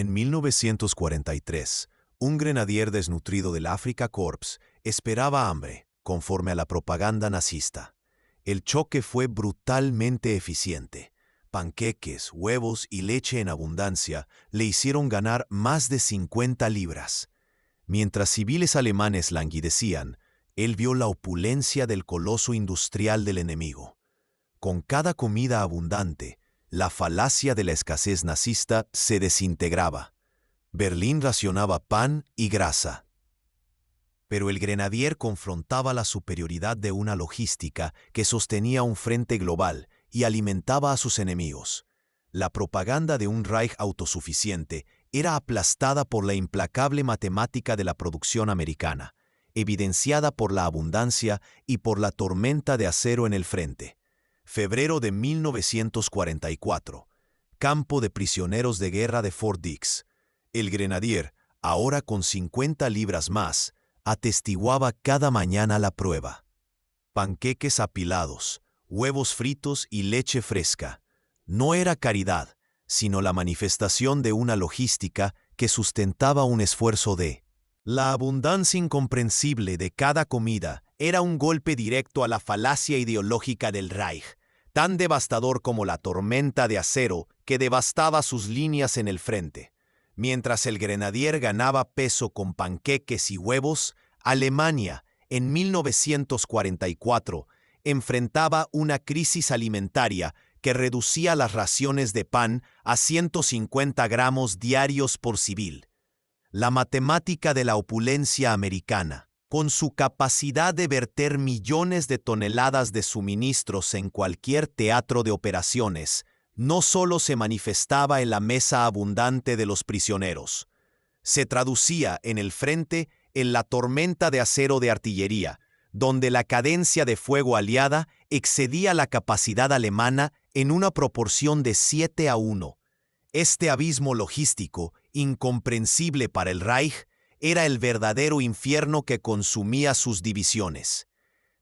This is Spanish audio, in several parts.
En 1943, un grenadier desnutrido del Afrika Korps esperaba hambre, conforme a la propaganda nazista. El choque fue brutalmente eficiente. Panqueques, huevos y leche en abundancia le hicieron ganar más de 50 libras. Mientras civiles alemanes languidecían, él vio la opulencia del coloso industrial del enemigo. Con cada comida abundante, la falacia de la escasez nazista se desintegraba. Berlín racionaba pan y grasa. Pero el grenadier confrontaba la superioridad de una logística que sostenía un frente global y alimentaba a sus enemigos. La propaganda de un Reich autosuficiente era aplastada por la implacable matemática de la producción americana, evidenciada por la abundancia y por la tormenta de acero en el frente. Febrero de 1944. Campo de prisioneros de guerra de Fort Dix. El grenadier, ahora con 50 libras más, atestiguaba cada mañana la prueba. Panqueques apilados, huevos fritos y leche fresca. No era caridad, sino la manifestación de una logística que sustentaba un esfuerzo de. La abundancia incomprensible de cada comida era un golpe directo a la falacia ideológica del Reich, tan devastador como la tormenta de acero que devastaba sus líneas en el frente. Mientras el grenadier ganaba peso con panqueques y huevos, Alemania, en 1944, enfrentaba una crisis alimentaria que reducía las raciones de pan a 150 gramos diarios por civil. La matemática de la opulencia americana, con su capacidad de verter millones de toneladas de suministros en cualquier teatro de operaciones, no solo se manifestaba en la mesa abundante de los prisioneros. Se traducía en el frente en la tormenta de acero de artillería, donde la cadencia de fuego aliada excedía la capacidad alemana en una proporción de 7-1. Este abismo logístico, incomprensible para el Reich, era el verdadero infierno que consumía sus divisiones.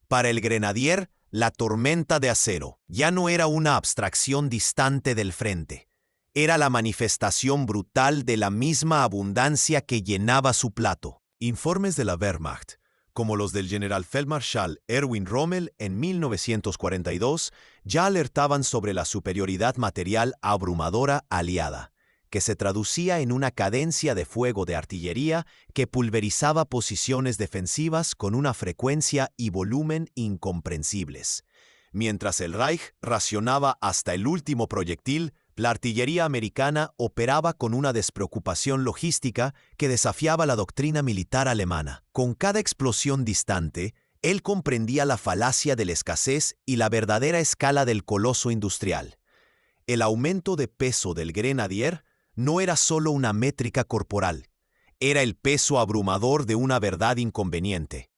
Para el grenadier, la tormenta de acero ya no era una abstracción distante del frente. Era la manifestación brutal de la misma abundancia que llenaba su plato. Informes de la Wehrmacht, como los del general Feldmarschall Erwin Rommel en 1942, ya alertaban sobre la superioridad material abrumadora aliada, que se traducía en una cadencia de fuego de artillería que pulverizaba posiciones defensivas con una frecuencia y volumen incomprensibles. Mientras el Reich racionaba hasta el último proyectil, la artillería americana operaba con una despreocupación logística que desafiaba la doctrina militar alemana. Con cada explosión distante, él comprendía la falacia de la escasez y la verdadera escala del coloso industrial. El aumento de peso del grenadier no era solo una métrica corporal, era el peso abrumador de una verdad inconveniente.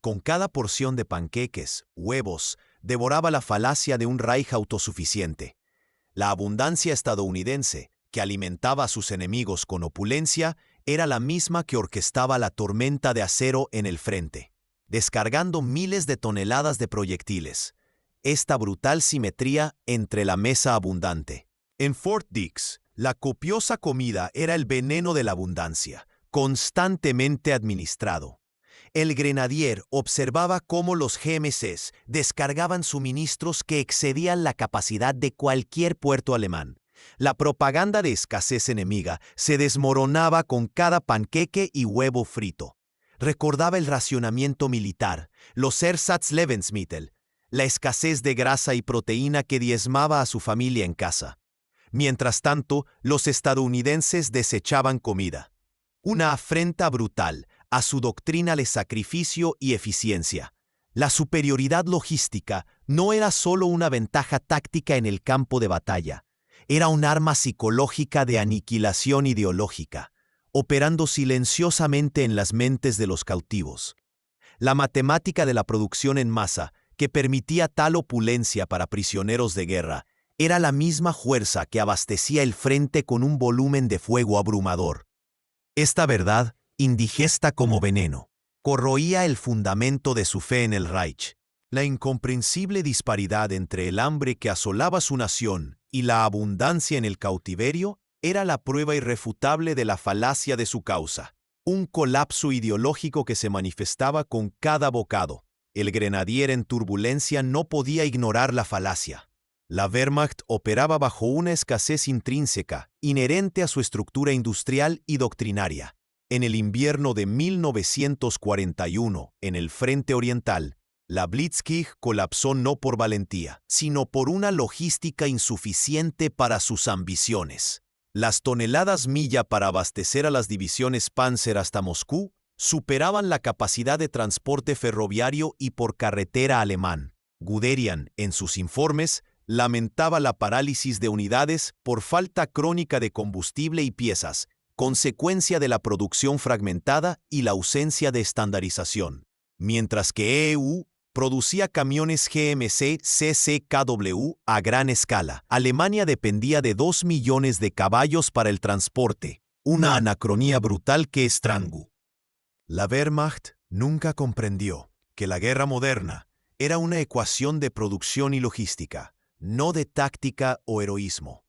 Con cada porción de panqueques, huevos, devoraba la falacia de un Reich autosuficiente. La abundancia estadounidense, que alimentaba a sus enemigos con opulencia, era la misma que orquestaba la tormenta de acero en el frente, descargando miles de toneladas de proyectiles. Esta brutal simetría entre la mesa abundante. En Fort Dix, la copiosa comida era el veneno de la abundancia, constantemente administrado. El grenadier observaba cómo los GMCs descargaban suministros que excedían la capacidad de cualquier puerto alemán. La propaganda de escasez enemiga se desmoronaba con cada panqueque y huevo frito. Recordaba el racionamiento militar, los Ersatzlebensmittel, la escasez de grasa y proteína que diezmaba a su familia en casa. Mientras tanto, los estadounidenses desechaban comida. Una afrenta brutal a su doctrina de sacrificio y eficiencia. La superioridad logística no era solo una ventaja táctica en el campo de batalla, era un arma psicológica de aniquilación ideológica, operando silenciosamente en las mentes de los cautivos. La matemática de la producción en masa, que permitía tal opulencia para prisioneros de guerra, era la misma fuerza que abastecía el frente con un volumen de fuego abrumador. Esta verdad, indigesta como veneno, corroía el fundamento de su fe en el Reich. La incomprensible disparidad entre el hambre que asolaba su nación y la abundancia en el cautiverio era la prueba irrefutable de la falacia de su causa, un colapso ideológico que se manifestaba con cada bocado. El grenadier en turbulencia no podía ignorar la falacia. La Wehrmacht operaba bajo una escasez intrínseca, inherente a su estructura industrial y doctrinaria. En el invierno de 1941, en el Frente Oriental, la Blitzkrieg colapsó no por valentía, sino por una logística insuficiente para sus ambiciones. Las toneladas milla para abastecer a las divisiones Panzer hasta Moscú superaban la capacidad de transporte ferroviario y por carretera alemán. Guderian, en sus informes, lamentaba la parálisis de unidades por falta crónica de combustible y piezas, consecuencia de la producción fragmentada y la ausencia de estandarización. Mientras que EU producía camiones GMC CCKW a gran escala, Alemania dependía de 2 millones de caballos para el transporte, una anacronía brutal que estranguló. La Wehrmacht nunca comprendió que la guerra moderna era una ecuación de producción y logística, no de táctica o heroísmo.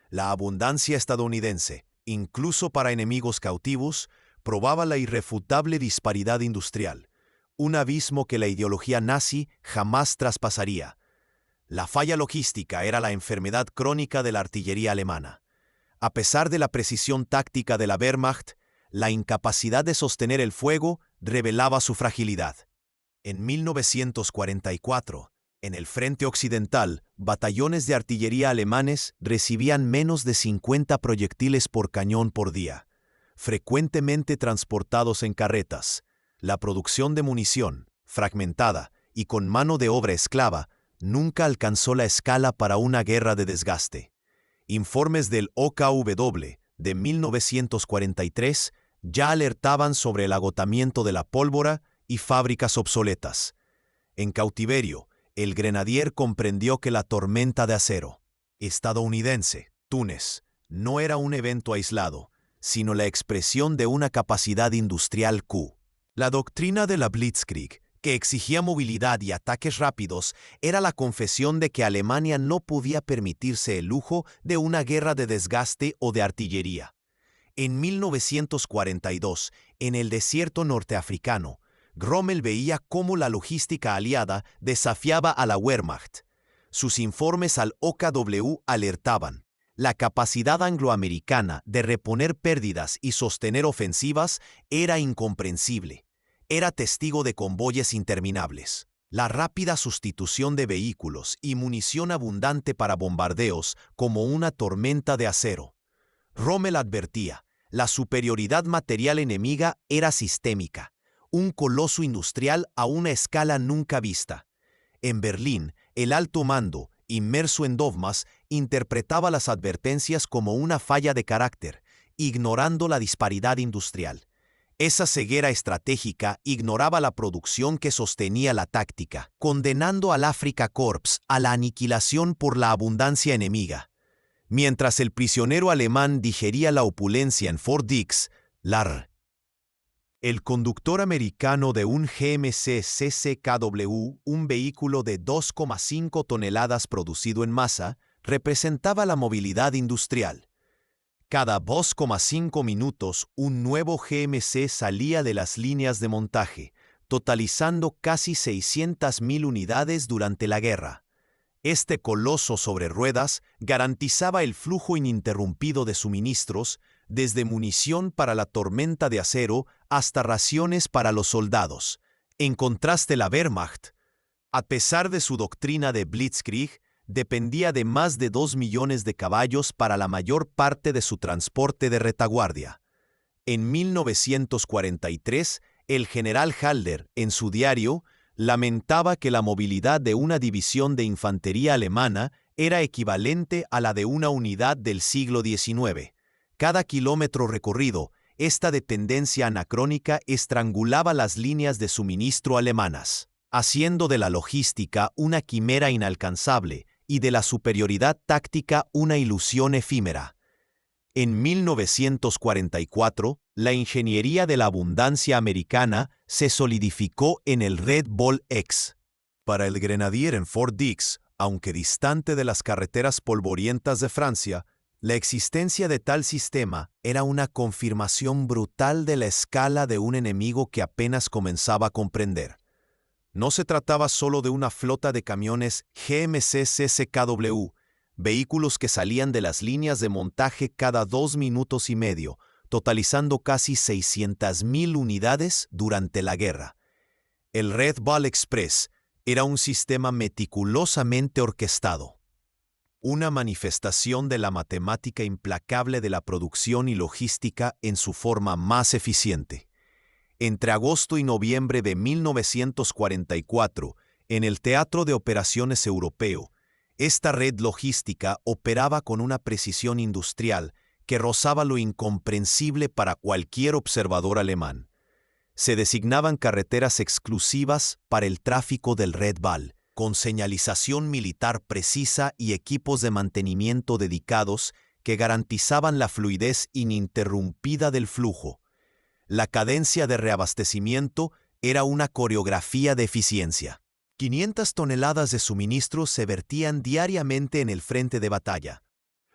La abundancia estadounidense, incluso para enemigos cautivos, probaba la irrefutable disparidad industrial, un abismo que la ideología nazi jamás traspasaría. La falla logística era la enfermedad crónica de la artillería alemana. A pesar de la precisión táctica de la Wehrmacht, la incapacidad de sostener el fuego revelaba su fragilidad. En 1944, en el frente occidental, batallones de artillería alemanes recibían menos de 50 proyectiles por cañón por día, frecuentemente transportados en carretas. La producción de munición, fragmentada y con mano de obra esclava, nunca alcanzó la escala para una guerra de desgaste. Informes del OKW de 1943 ya alertaban sobre el agotamiento de la pólvora y fábricas obsoletas. En cautiverio, el grenadier comprendió que la tormenta de acero estadounidense, Túnez, no era un evento aislado, sino la expresión de una capacidad industrial Q. La doctrina de la Blitzkrieg, que exigía movilidad y ataques rápidos, era la confesión de que Alemania no podía permitirse el lujo de una guerra de desgaste o de artillería. En 1942, en el desierto norteafricano, Rommel veía cómo la logística aliada desafiaba a la Wehrmacht. Sus informes al OKW alertaban: la capacidad angloamericana de reponer pérdidas y sostener ofensivas era incomprensible. Era testigo de convoyes interminables. La rápida sustitución de vehículos y munición abundante para bombardeos como una tormenta de acero. Rommel advertía: la superioridad material enemiga era sistémica, un coloso industrial a una escala nunca vista. En Berlín, el alto mando, inmerso en dogmas, interpretaba las advertencias como una falla de carácter, ignorando la disparidad industrial. Esa ceguera estratégica ignoraba la producción que sostenía la táctica, condenando al Afrika Korps a la aniquilación por la abundancia enemiga. Mientras el prisionero alemán digería la opulencia en Fort Dix, el conductor americano de un GMC CCKW, un vehículo de 2,5 toneladas producido en masa, representaba la movilidad industrial. Cada 2,5 minutos, un nuevo GMC salía de las líneas de montaje, totalizando casi 600.000 unidades durante la guerra. Este coloso sobre ruedas garantizaba el flujo ininterrumpido de suministros, desde munición para la tormenta de acero hasta raciones para los soldados. En contraste, la Wehrmacht, a pesar de su doctrina de Blitzkrieg, dependía de más de 2 millones de caballos para la mayor parte de su transporte de retaguardia. En 1943, el general Halder, en su diario, lamentaba que la movilidad de una división de infantería alemana era equivalente a la de una unidad del siglo XIX. Cada kilómetro recorrido, esta dependencia anacrónica estrangulaba las líneas de suministro alemanas, haciendo de la logística una quimera inalcanzable y de la superioridad táctica una ilusión efímera. En 1944, la ingeniería de la abundancia americana se solidificó en el Red Bull X. Para el grenadier en Fort Dix, aunque distante de las carreteras polvorientas de Francia, La existencia de tal sistema era una confirmación brutal de la escala de un enemigo que apenas comenzaba a comprender. No se trataba solo de una flota de camiones GMC-CCKW, vehículos que salían de las líneas de montaje cada 2 minutos y medio, totalizando casi 600,000 unidades durante la guerra. El Red Ball Express era un sistema meticulosamente orquestado, una manifestación de la matemática implacable de la producción y logística en su forma más eficiente. Entre agosto y noviembre de 1944, en el Teatro de Operaciones Europeo, esta red logística operaba con una precisión industrial que rozaba lo incomprensible para cualquier observador alemán. Se designaban carreteras exclusivas para el tráfico del Red Ball, con señalización militar precisa y equipos de mantenimiento dedicados que garantizaban la fluidez ininterrumpida del flujo. La cadencia de reabastecimiento era una coreografía de eficiencia. 500 toneladas de suministros se vertían diariamente en el frente de batalla,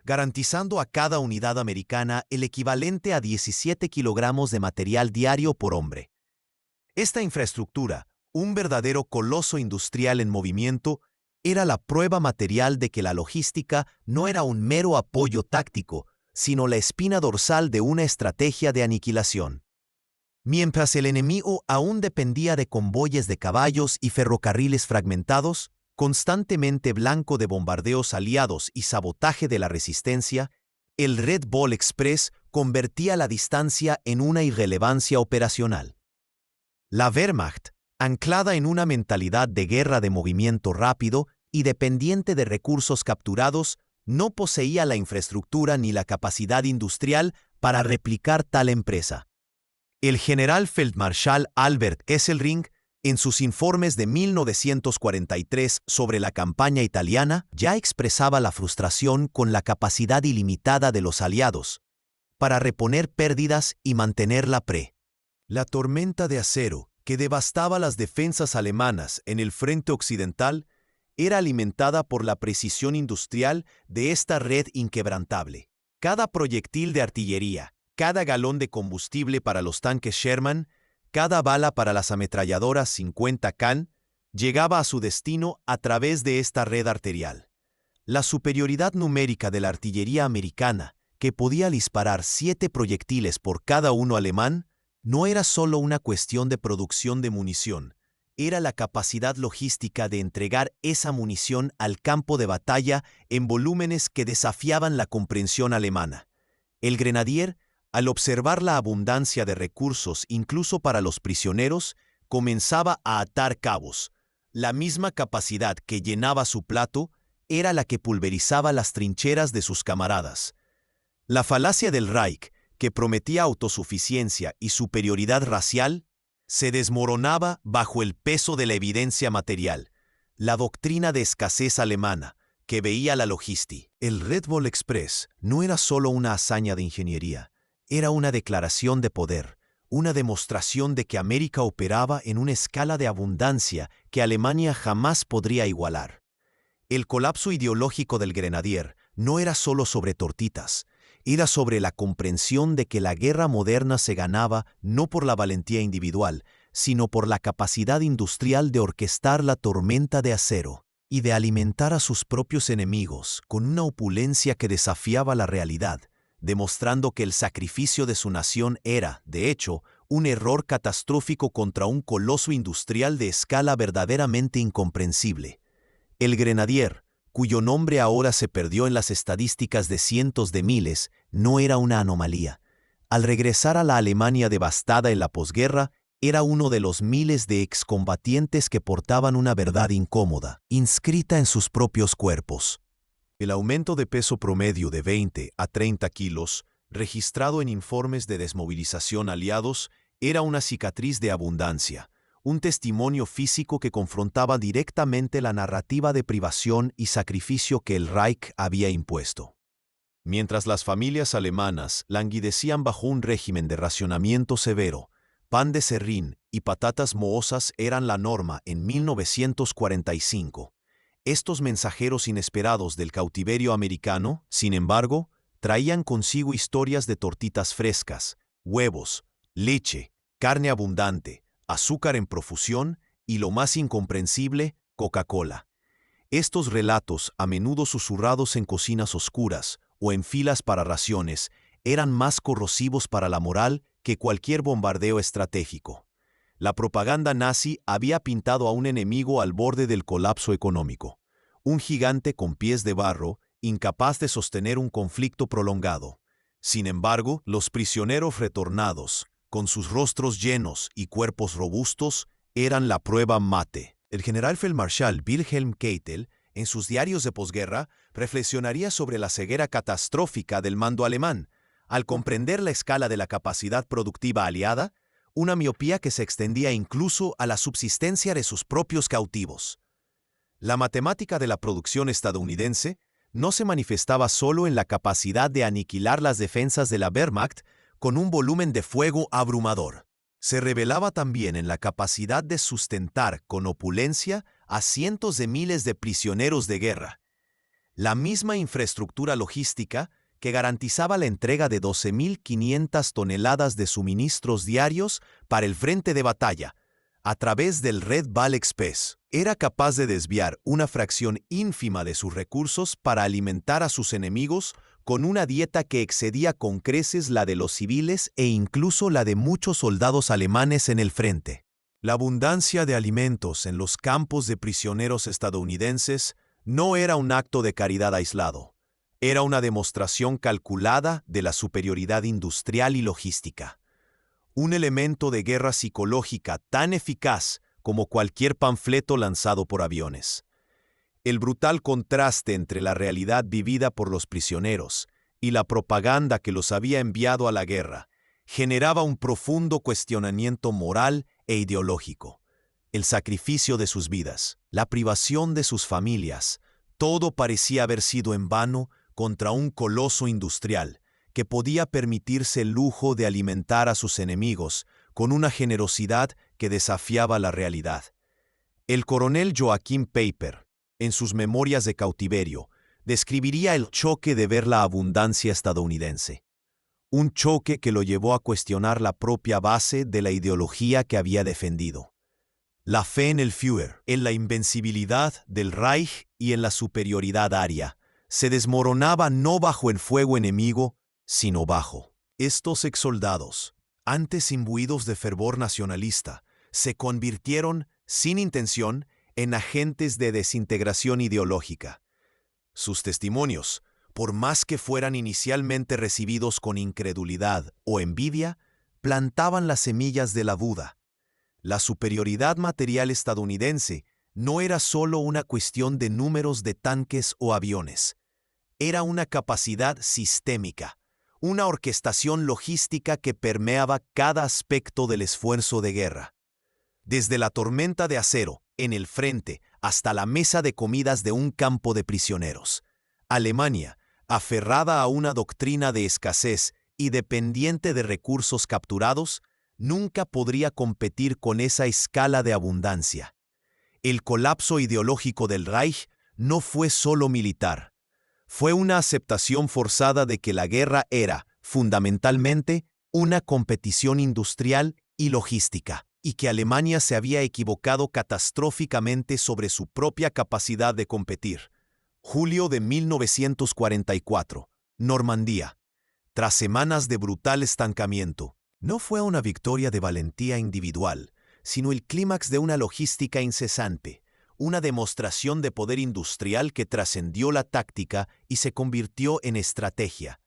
garantizando a cada unidad americana el equivalente a 17 kilogramos de material diario por hombre. Esta infraestructura, un verdadero coloso industrial en movimiento, era la prueba material de que la logística no era un mero apoyo táctico, sino la espina dorsal de una estrategia de aniquilación. Mientras el enemigo aún dependía de convoyes de caballos y ferrocarriles fragmentados, constantemente blanco de bombardeos aliados y sabotaje de la resistencia, el Red Ball Express convertía la distancia en una irrelevancia operacional. La Wehrmacht, anclada en una mentalidad de guerra de movimiento rápido y dependiente de recursos capturados, no poseía la infraestructura ni la capacidad industrial para replicar tal empresa. El general Feldmarschall Albert Kesselring, en sus informes de 1943 sobre la campaña italiana, ya expresaba la frustración con la capacidad ilimitada de los aliados para reponer pérdidas y mantener la pre. La tormenta de acero que devastaba las defensas alemanas en el frente occidental era alimentada por la precisión industrial de esta red inquebrantable. Cada proyectil de artillería, cada galón de combustible para los tanques Sherman, cada bala para las ametralladoras 50 Can, llegaba a su destino a través de esta red arterial. La superioridad numérica de la artillería americana, que podía disparar 7 proyectiles por cada uno alemán, no era solo una cuestión de producción de munición, era la capacidad logística de entregar esa munición al campo de batalla en volúmenes que desafiaban la comprensión alemana. El grenadier, al observar la abundancia de recursos incluso para los prisioneros, comenzaba a atar cabos. La misma capacidad que llenaba su plato era la que pulverizaba las trincheras de sus camaradas. La falacia del Reich, que prometía autosuficiencia y superioridad racial, se desmoronaba bajo el peso de la evidencia material, la doctrina de escasez alemana, que veía la logística. El Red Ball Express no era solo una hazaña de ingeniería, era una declaración de poder, una demostración de que América operaba en una escala de abundancia que Alemania jamás podría igualar. El colapso ideológico del grenadier no era solo sobre tortitas, era sobre la comprensión de que la guerra moderna se ganaba no por la valentía individual, sino por la capacidad industrial de orquestar la tormenta de acero y de alimentar a sus propios enemigos con una opulencia que desafiaba la realidad, demostrando que el sacrificio de su nación era, de hecho, un error catastrófico contra un coloso industrial de escala verdaderamente incomprensible. El grenadier, cuyo nombre ahora se perdió en las estadísticas de cientos de miles, no era una anomalía. Al regresar a la Alemania devastada en la posguerra, era uno de los miles de excombatientes que portaban una verdad incómoda, inscrita en sus propios cuerpos. El aumento de peso promedio de 20 a 30 kilos, registrado en informes de desmovilización aliados, era una cicatriz de abundancia, un testimonio físico que confrontaba directamente la narrativa de privación y sacrificio que el Reich había impuesto. Mientras las familias alemanas languidecían bajo un régimen de racionamiento severo, pan de serrín y patatas mohosas eran la norma en 1945. Estos mensajeros inesperados del cautiverio americano, sin embargo, traían consigo historias de tortitas frescas, huevos, leche, carne abundante, azúcar en profusión y, lo más incomprensible, Coca-Cola. Estos relatos, a menudo susurrados en cocinas oscuras o en filas para raciones, eran más corrosivos para la moral que cualquier bombardeo estratégico. La propaganda nazi había pintado a un enemigo al borde del colapso económico, un gigante con pies de barro, incapaz de sostener un conflicto prolongado. Sin embargo, los prisioneros retornados, con sus rostros llenos y cuerpos robustos, eran la prueba mate. El general Feldmarschall Wilhelm Keitel, en sus diarios de posguerra, reflexionaría sobre la ceguera catastrófica del mando alemán, al comprender la escala de la capacidad productiva aliada, una miopía que se extendía incluso a la subsistencia de sus propios cautivos. La matemática de la producción estadounidense no se manifestaba solo en la capacidad de aniquilar las defensas de la Wehrmacht con un volumen de fuego abrumador. Se revelaba también en la capacidad de sustentar con opulencia a cientos de miles de prisioneros de guerra. La misma infraestructura logística que garantizaba la entrega de 12.500 toneladas de suministros diarios para el frente de batalla, a través del Red Ball Express, era capaz de desviar una fracción ínfima de sus recursos para alimentar a sus enemigos con una dieta que excedía con creces la de los civiles e incluso la de muchos soldados alemanes en el frente. La abundancia de alimentos en los campos de prisioneros estadounidenses no era un acto de caridad aislado. Era una demostración calculada de la superioridad industrial y logística. Un elemento de guerra psicológica tan eficaz como cualquier panfleto lanzado por aviones. El brutal contraste entre la realidad vivida por los prisioneros y la propaganda que los había enviado a la guerra generaba un profundo cuestionamiento moral e ideológico. El sacrificio de sus vidas, la privación de sus familias, todo parecía haber sido en vano contra un coloso industrial que podía permitirse el lujo de alimentar a sus enemigos con una generosidad que desafiaba la realidad. El coronel Joachim Peiper, en sus Memorias de cautiverio, describiría el choque de ver la abundancia estadounidense. Un choque que lo llevó a cuestionar la propia base de la ideología que había defendido. La fe en el Führer, en la invencibilidad del Reich y en la superioridad aria, se desmoronaba no bajo el fuego enemigo, sino bajo. Estos exsoldados, antes imbuidos de fervor nacionalista, se convirtieron, sin intención, en agentes de desintegración ideológica. Sus testimonios, por más que fueran inicialmente recibidos con incredulidad o envidia, plantaban las semillas de la duda. La superioridad material estadounidense no era solo una cuestión de números de tanques o aviones. Era una capacidad sistémica, una orquestación logística que permeaba cada aspecto del esfuerzo de guerra. Desde la tormenta de acero, en el frente, hasta la mesa de comidas de un campo de prisioneros. Alemania, aferrada a una doctrina de escasez y dependiente de recursos capturados, nunca podría competir con esa escala de abundancia. El colapso ideológico del Reich no fue solo militar. Fue una aceptación forzada de que la guerra era, fundamentalmente, una competición industrial y logística, y que Alemania se había equivocado catastróficamente sobre su propia capacidad de competir. Julio de 1944, Normandía. Tras semanas de brutal estancamiento, no fue una victoria de valentía individual, sino el clímax de una logística incesante, una demostración de poder industrial que trascendió la táctica y se convirtió en estrategia.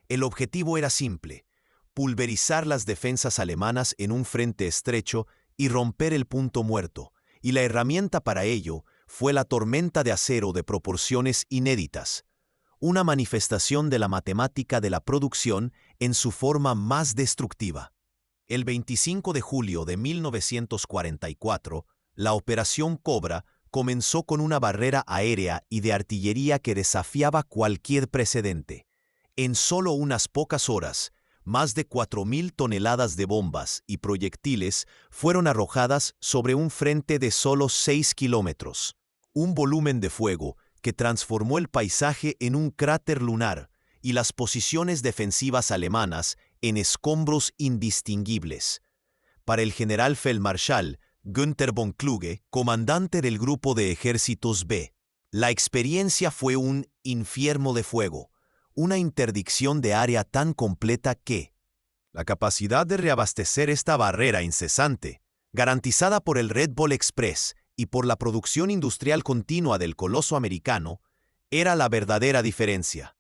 El objetivo era simple: pulverizar las defensas alemanas en un frente estrecho y romper el punto muerto, y la herramienta para ello fue la tormenta de acero de proporciones inéditas, una manifestación de la matemática de la producción en su forma más destructiva. El 25 de julio de 1944, la Operación Cobra comenzó con una barrera aérea y de artillería que desafiaba cualquier precedente. En solo unas pocas horas, más de 4.000 toneladas de bombas y proyectiles fueron arrojadas sobre un frente de solo 6 kilómetros. Un volumen de fuego que transformó el paisaje en un cráter lunar y las posiciones defensivas alemanas en escombros indistinguibles. Para el general Feldmarschall Günther von Kluge, comandante del Grupo de Ejércitos B, la experiencia fue un infierno de fuego, una interdicción de área tan completa que la capacidad de reabastecer esta barrera incesante, garantizada por el Red Bull Express y por la producción industrial continua del coloso americano, era la verdadera diferencia.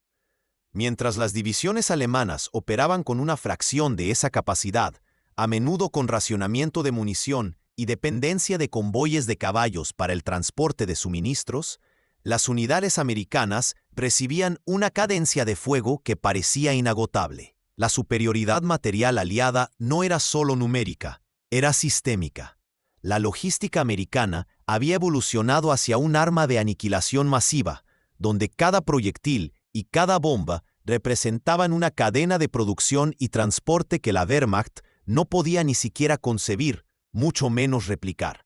Mientras las divisiones alemanas operaban con una fracción de esa capacidad, a menudo con racionamiento de munición y dependencia de convoyes de caballos para el transporte de suministros, las unidades americanas recibían una cadencia de fuego que parecía inagotable. La superioridad material aliada no era solo numérica, era sistémica. La logística americana había evolucionado hacia un arma de aniquilación masiva, donde cada proyectil y cada bomba representaban una cadena de producción y transporte que la Wehrmacht no podía ni siquiera concebir, mucho menos replicar.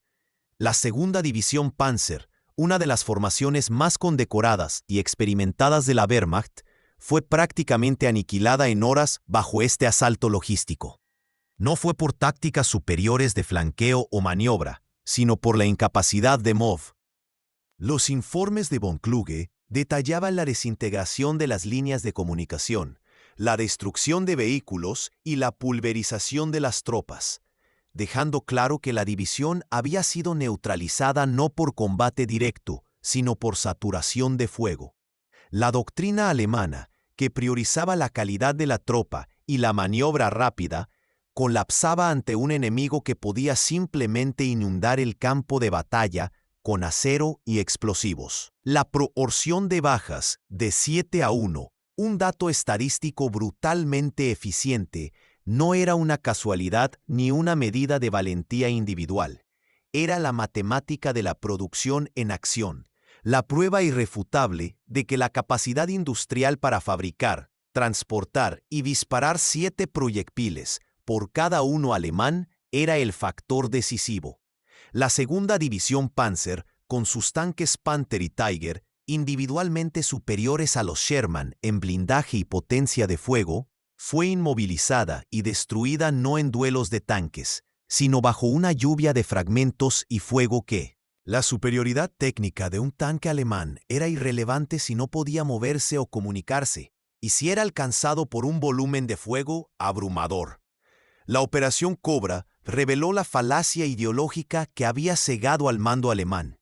La Segunda División Panzer, una de las formaciones más condecoradas y experimentadas de la Wehrmacht, fue prácticamente aniquilada en horas bajo este asalto logístico. No fue por tácticas superiores de flanqueo o maniobra, sino por la incapacidad de MOV. Los informes de von Kluge detallaban la desintegración de las líneas de comunicación, la destrucción de vehículos y la pulverización de las tropas, dejando claro que la división había sido neutralizada no por combate directo, sino por saturación de fuego. La doctrina alemana, que priorizaba la calidad de la tropa y la maniobra rápida, colapsaba ante un enemigo que podía simplemente inundar el campo de batalla con acero y explosivos. La proporción de bajas de 7-1, un dato estadístico brutalmente eficiente, no era una casualidad ni una medida de valentía individual. Era la matemática de la producción en acción, la prueba irrefutable de que la capacidad industrial para fabricar, transportar y disparar 7 proyectiles por cada uno alemán era el factor decisivo. La Segunda División Panzer, con sus tanques Panther y Tiger, individualmente superiores a los Sherman en blindaje y potencia de fuego, fue inmovilizada y destruida no en duelos de tanques, sino bajo una lluvia de fragmentos y fuego que, la superioridad técnica de un tanque alemán era irrelevante si no podía moverse o comunicarse, y si era alcanzado por un volumen de fuego abrumador. La Operación Cobra reveló la falacia ideológica que había cegado al mando alemán.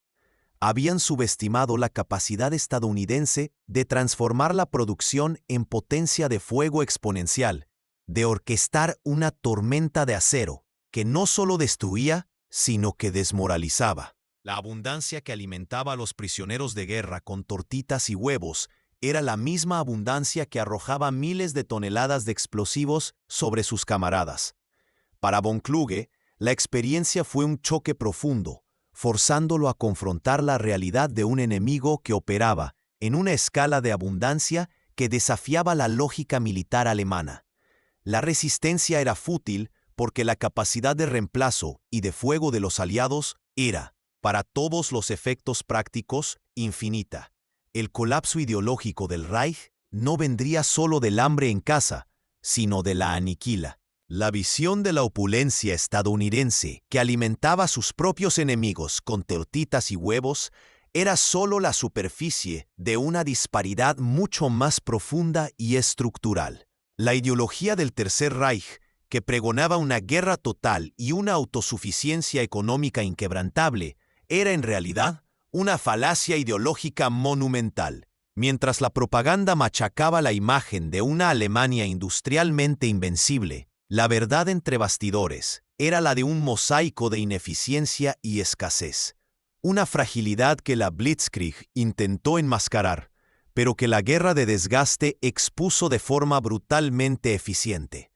Habían subestimado la capacidad estadounidense de transformar la producción en potencia de fuego exponencial, de orquestar una tormenta de acero que no solo destruía, sino que desmoralizaba. La abundancia que alimentaba a los prisioneros de guerra con tortitas y huevos era la misma abundancia que arrojaba miles de toneladas de explosivos sobre sus camaradas. Para von Kluge, la experiencia fue un choque profundo, forzándolo a confrontar la realidad de un enemigo que operaba en una escala de abundancia que desafiaba la lógica militar alemana. La resistencia era fútil porque la capacidad de reemplazo y de fuego de los aliados era, para todos los efectos prácticos, infinita. El colapso ideológico del Reich no vendría solo del hambre en casa, sino de la aniquila. La visión de la opulencia estadounidense, que alimentaba a sus propios enemigos con tortitas y huevos, era solo la superficie de una disparidad mucho más profunda y estructural. La ideología del Tercer Reich, que pregonaba una guerra total y una autosuficiencia económica inquebrantable, era en realidad una falacia ideológica monumental. Mientras la propaganda machacaba la imagen de una Alemania industrialmente invencible, la verdad entre bastidores era la de un mosaico de ineficiencia y escasez, una fragilidad que la Blitzkrieg intentó enmascarar, pero que la guerra de desgaste expuso de forma brutalmente eficiente.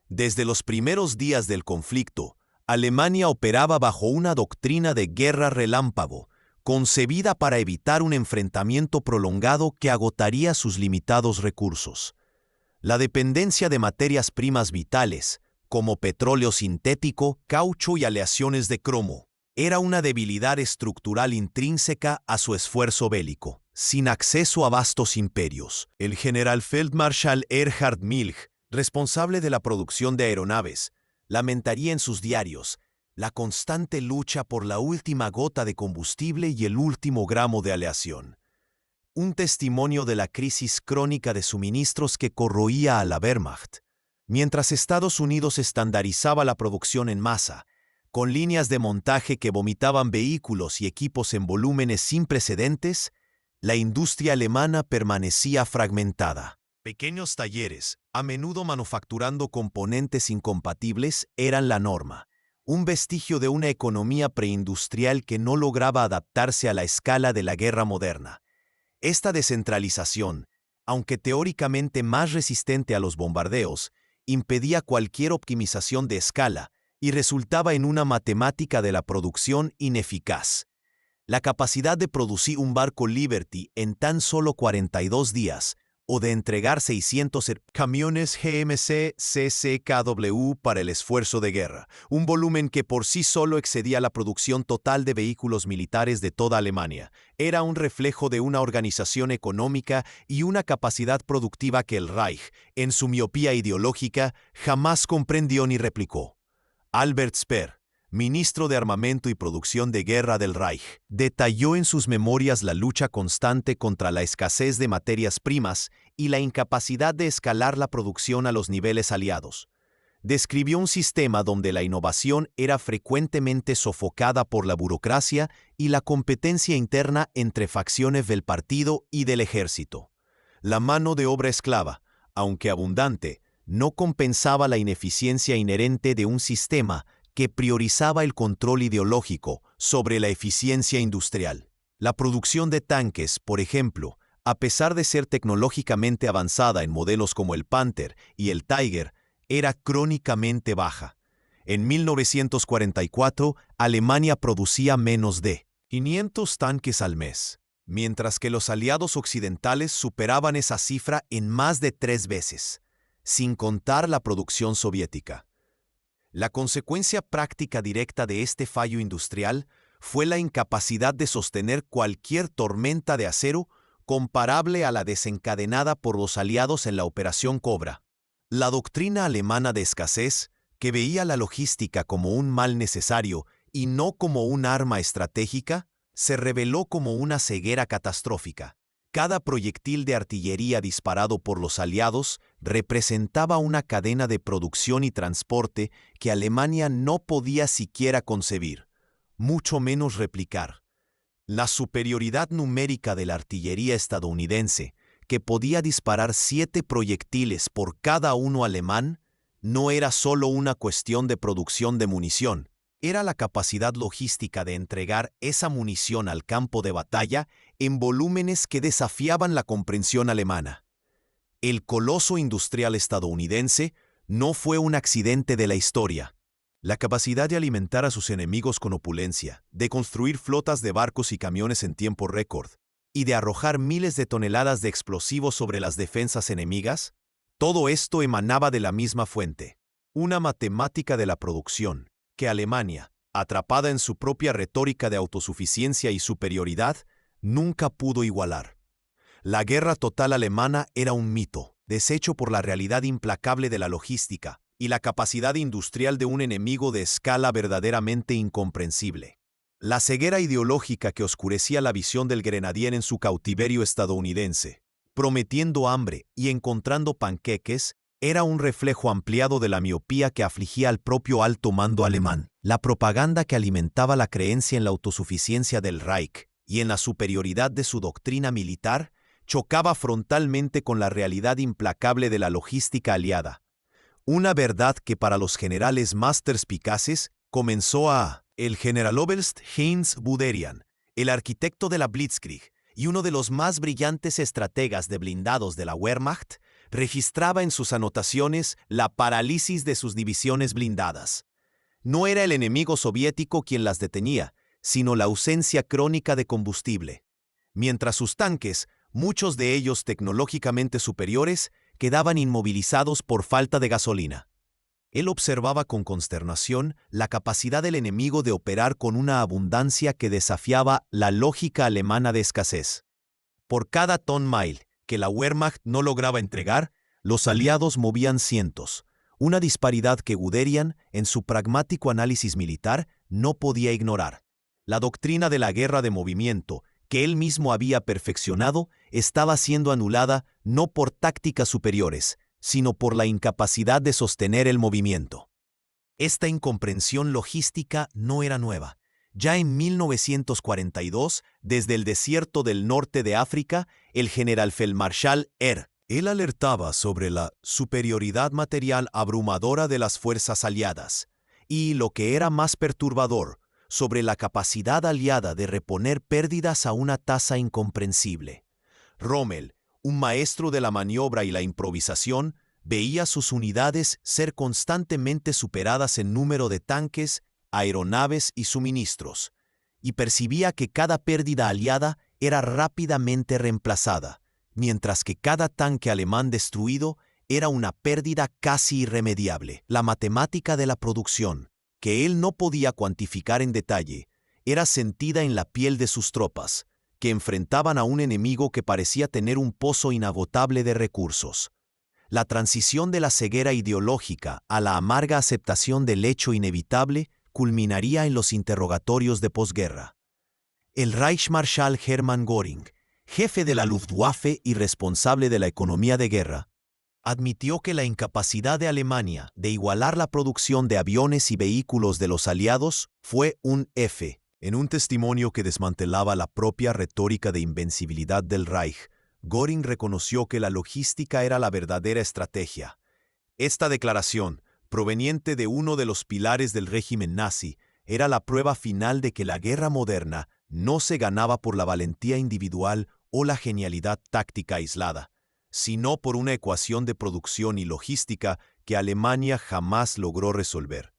Desde los primeros días del conflicto, Alemania operaba bajo una doctrina de guerra relámpago, concebida para evitar un enfrentamiento prolongado que agotaría sus limitados recursos. La dependencia de materias primas vitales, como petróleo sintético, caucho y aleaciones de cromo, era una debilidad estructural intrínseca a su esfuerzo bélico. sin acceso a vastos imperios. El general Feldmarschall Erhard Milch, responsable de la producción de aeronaves, lamentaría en sus diarios la constante lucha por la última gota de combustible y el último gramo de aleación. Un testimonio de la crisis crónica de suministros que corroía a la Wehrmacht. Mientras Estados Unidos estandarizaba la producción en masa, con líneas de montaje que vomitaban vehículos y equipos en volúmenes sin precedentes, la industria alemana permanecía fragmentada. Pequeños talleres, a menudo manufacturando componentes incompatibles, eran la norma, un vestigio de una economía preindustrial que no lograba adaptarse a la escala de la guerra moderna. Esta descentralización, aunque teóricamente más resistente a los bombardeos, impedía cualquier optimización de escala y resultaba en una matemática de la producción ineficaz. La capacidad de producir un barco Liberty en tan solo 42 días o de entregar 600 camiones GMC CCKW para el esfuerzo de guerra, un volumen que por sí solo excedía la producción total de vehículos militares de toda Alemania, era un reflejo de una organización económica y una capacidad productiva que el Reich, en su miopía ideológica, jamás comprendió ni replicó. Albert Speer, ministro de Armamento y Producción de Guerra del Reich, detalló en sus memorias la lucha constante contra la escasez de materias primas y la incapacidad de escalar la producción a los niveles aliados. Describió un sistema donde la innovación era frecuentemente sofocada por la burocracia y la competencia interna entre facciones del partido y del ejército. La mano de obra esclava, aunque abundante, no compensaba la ineficiencia inherente de un sistema que priorizaba el control ideológico sobre la eficiencia industrial. La producción de tanques, por ejemplo, a pesar de ser tecnológicamente avanzada en modelos como el Panther y el Tiger, era crónicamente baja. En 1944, Alemania producía menos de 500 tanques al mes, mientras que los aliados occidentales superaban esa cifra en más de 3 veces, sin contar la producción soviética. La consecuencia práctica directa de este fallo industrial fue la incapacidad de sostener cualquier tormenta de acero comparable a la desencadenada por los aliados en la Operación Cobra. La doctrina alemana de escasez, que veía la logística como un mal necesario y no como un arma estratégica, se reveló como una ceguera catastrófica. Cada proyectil de artillería disparado por los aliados representaba una cadena de producción y transporte que Alemania no podía siquiera concebir, mucho menos replicar. La superioridad numérica de la artillería estadounidense, que podía disparar 7 proyectiles por cada uno alemán, no era solo una cuestión de producción de munición. Era la capacidad logística de entregar esa munición al campo de batalla en volúmenes que desafiaban la comprensión alemana. El coloso industrial estadounidense no fue un accidente de la historia. La capacidad de alimentar a sus enemigos con opulencia, de construir flotas de barcos y camiones en tiempo récord, y de arrojar miles de toneladas de explosivos sobre las defensas enemigas, todo esto emanaba de la misma fuente, una matemática de la producción, que Alemania, atrapada en su propia retórica de autosuficiencia y superioridad, nunca pudo igualar. La guerra total alemana era un mito, deshecho por la realidad implacable de la logística y la capacidad industrial de un enemigo de escala verdaderamente incomprensible. La ceguera ideológica que oscurecía la visión del grenadier en su cautiverio estadounidense, prometiendo hambre y encontrando panqueques, era un reflejo ampliado de la miopía que afligía al propio alto mando alemán. La propaganda que alimentaba la creencia en la autosuficiencia del Reich y en la superioridad de su doctrina militar chocaba frontalmente con la realidad implacable de la logística aliada. Una verdad que para los generales más perspicaces comenzó a... El Generaloberst Heinz Guderian, el arquitecto de la Blitzkrieg y uno de los más brillantes estrategas de blindados de la Wehrmacht, registraba en sus anotaciones la parálisis de sus divisiones blindadas. No era el enemigo soviético quien las detenía, sino la ausencia crónica de combustible. Mientras sus tanques, muchos de ellos tecnológicamente superiores, quedaban inmovilizados por falta de gasolina. Él observaba con consternación la capacidad del enemigo de operar con una abundancia que desafiaba la lógica alemana de escasez. Por cada ton-mile que la Wehrmacht no lograba entregar, los aliados movían cientos, una disparidad que Guderian, en su pragmático análisis militar, no podía ignorar. La doctrina de la guerra de movimiento, que él mismo había perfeccionado, estaba siendo anulada no por tácticas superiores, sino por la incapacidad de sostener el movimiento. Esta incomprensión logística no era nueva. Ya en 1942, desde el desierto del norte de África, el general Feldmarschall él alertaba sobre la superioridad material abrumadora de las fuerzas aliadas y, lo que era más perturbador, sobre la capacidad aliada de reponer pérdidas a una tasa incomprensible. Rommel, un maestro de la maniobra y la improvisación, veía sus unidades ser constantemente superadas en número de tanques, aeronaves y suministros, y percibía que cada pérdida aliada era rápidamente reemplazada, mientras que cada tanque alemán destruido era una pérdida casi irremediable. La matemática de la producción, que él no podía cuantificar en detalle, era sentida en la piel de sus tropas, que enfrentaban a un enemigo que parecía tener un pozo inagotable de recursos. La transición de la ceguera ideológica a la amarga aceptación del hecho inevitable culminaría en los interrogatorios de posguerra. El Reichsmarschall Hermann Göring, jefe de la Luftwaffe y responsable de la economía de guerra, admitió que la incapacidad de Alemania de igualar la producción de aviones y vehículos de los aliados fue un F. En un testimonio que desmantelaba la propia retórica de invencibilidad del Reich, Göring reconoció que la logística era la verdadera estrategia. Esta declaración, proveniente de uno de los pilares del régimen nazi, era la prueba final de que la guerra moderna no se ganaba por la valentía individual o la genialidad táctica aislada, sino por una ecuación de producción y logística que Alemania jamás logró resolver.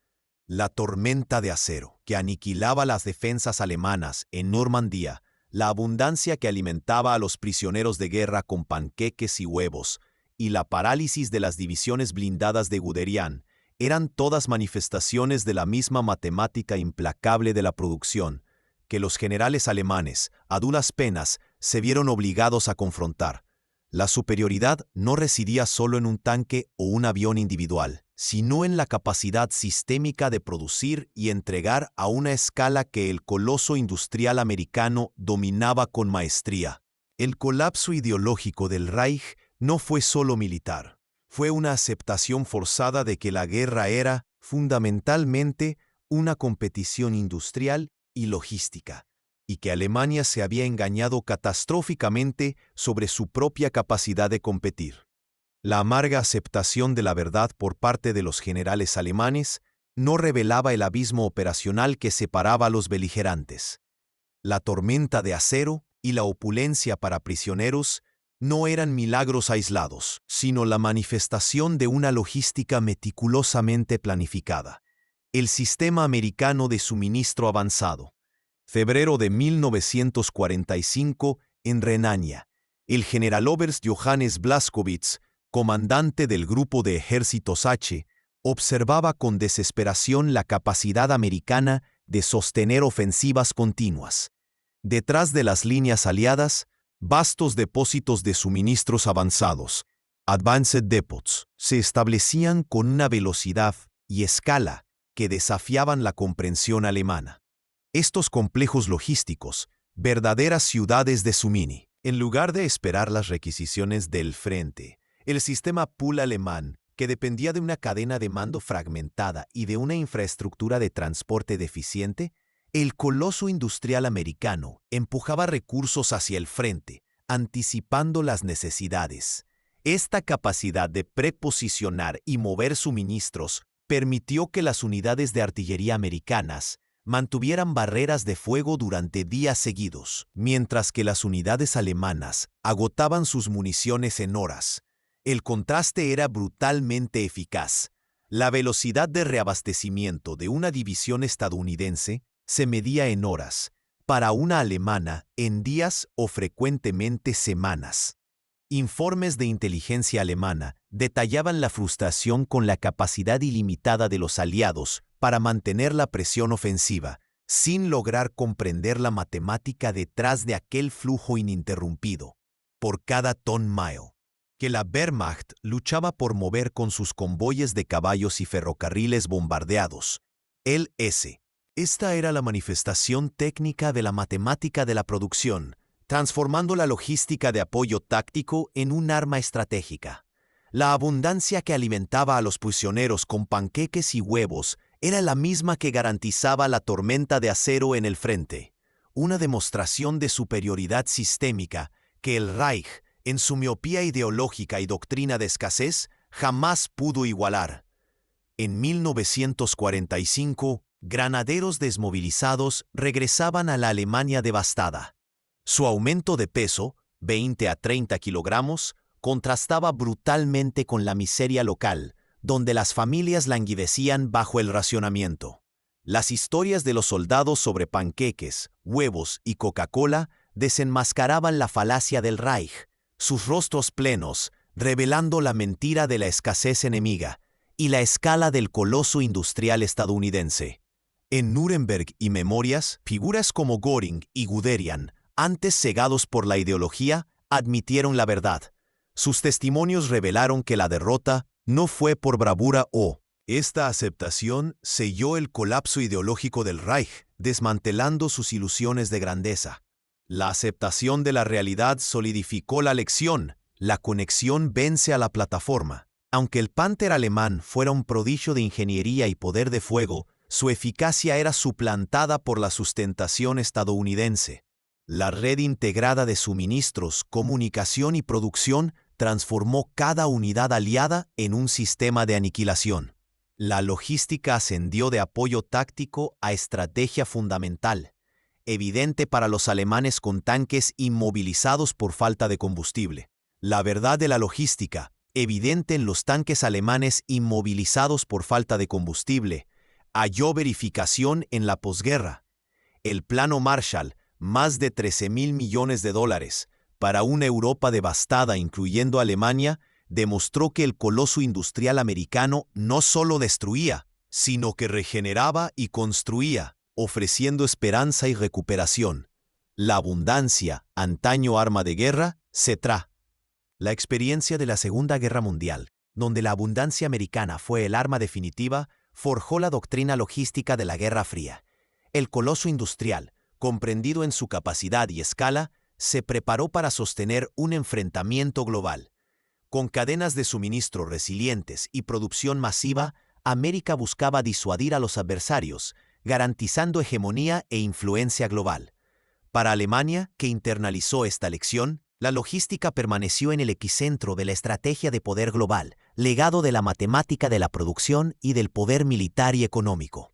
La tormenta de acero, que aniquilaba las defensas alemanas en Normandía, la abundancia que alimentaba a los prisioneros de guerra con panqueques y huevos, y la parálisis de las divisiones blindadas de Guderian, eran todas manifestaciones de la misma matemática implacable de la producción, que los generales alemanes, a duras penas, se vieron obligados a confrontar. La superioridad no residía solo en un tanque o un avión individual, sino en la capacidad sistémica de producir y entregar a una escala que el coloso industrial americano dominaba con maestría. El colapso ideológico del Reich no fue solo militar. Fue una aceptación forzada de que la guerra era, fundamentalmente, una competición industrial y logística, y que Alemania se había engañado catastróficamente sobre su propia capacidad de competir. La amarga aceptación de la verdad por parte de los generales alemanes no revelaba el abismo operacional que separaba a los beligerantes. La tormenta de acero y la opulencia para prisioneros no eran milagros aislados, sino la manifestación de una logística meticulosamente planificada. El sistema americano de suministro avanzado. Febrero de 1945, en Renania, el generaloberst Johannes Blaskowitz, comandante del grupo de ejércitos H, observaba con desesperación la capacidad americana de sostener ofensivas continuas. Detrás de las líneas aliadas, vastos depósitos de suministros avanzados, Advanced Depots, se establecían con una velocidad y escala que desafiaban la comprensión alemana. Estos complejos logísticos, verdaderas ciudades de Sumini. En lugar de esperar las requisiciones del frente, el sistema pool alemán, que dependía de una cadena de mando fragmentada y de una infraestructura de transporte deficiente, el coloso industrial americano empujaba recursos hacia el frente, anticipando las necesidades. Esta capacidad de preposicionar y mover suministros permitió que las unidades de artillería americanas mantuvieran barreras de fuego durante días seguidos, mientras que las unidades alemanas agotaban sus municiones en horas. El contraste era brutalmente eficaz. La velocidad de reabastecimiento de una división estadounidense se medía en horas, para una alemana en días o frecuentemente semanas. Informes de inteligencia alemana detallaban la frustración con la capacidad ilimitada de los aliados para mantener la presión ofensiva, sin lograr comprender la matemática detrás de aquel flujo ininterrumpido. por cada ton-mile, que la Wehrmacht luchaba por mover con sus convoyes de caballos y ferrocarriles bombardeados. El S. Esta era la manifestación técnica de la matemática de la producción, transformando la logística de apoyo táctico en un arma estratégica. La abundancia que alimentaba a los prisioneros con panqueques y huevos era la misma que garantizaba la tormenta de acero en el frente, una demostración de superioridad sistémica que el Reich, en su miopía ideológica y doctrina de escasez, jamás pudo igualar. En 1945, granaderos desmovilizados regresaban a la Alemania devastada. Su aumento de peso, 20 a 30 kilogramos, contrastaba brutalmente con la miseria local, donde las familias languidecían bajo el racionamiento. Las historias de los soldados sobre panqueques, huevos y Coca-Cola desenmascaraban la falacia del Reich, sus rostros plenos, revelando la mentira de la escasez enemiga y la escala del coloso industrial estadounidense. En Nuremberg y Memorias, figuras como Göring y Guderian, antes cegados por la ideología, admitieron la verdad. Sus testimonios revelaron que la derrota no fue por bravura o... Esta aceptación selló el colapso ideológico del Reich, desmantelando sus ilusiones de grandeza. La aceptación de la realidad solidificó la lección. La conexión vence a la plataforma. Aunque el Panther alemán fuera un prodigio de ingeniería y poder de fuego, su eficacia era suplantada por la sustentación estadounidense. La red integrada de suministros, comunicación y producción transformó cada unidad aliada en un sistema de aniquilación. La logística ascendió de apoyo táctico a estrategia fundamental, evidente para los alemanes con tanques inmovilizados por falta de combustible. La verdad de la logística, evidente en los tanques alemanes inmovilizados por falta de combustible, halló verificación en la posguerra. El Plano Marshall, más de $13.000 millones para una Europa devastada, incluyendo Alemania, demostró que el coloso industrial americano no solo destruía, sino que regeneraba y construía, ofreciendo esperanza y recuperación. La abundancia, antaño arma de guerra, se tra. La experiencia de la Segunda Guerra Mundial, donde la abundancia americana fue el arma definitiva, forjó la doctrina logística de la Guerra Fría. El coloso industrial, comprendido en su capacidad y escala, se preparó para sostener un enfrentamiento global. Con cadenas de suministro resilientes y producción masiva, América buscaba disuadir a los adversarios, garantizando hegemonía e influencia global. Para Alemania, que internalizó esta lección, la logística permaneció en el epicentro de la estrategia de poder global, legado de la matemática de la producción y del poder militar y económico.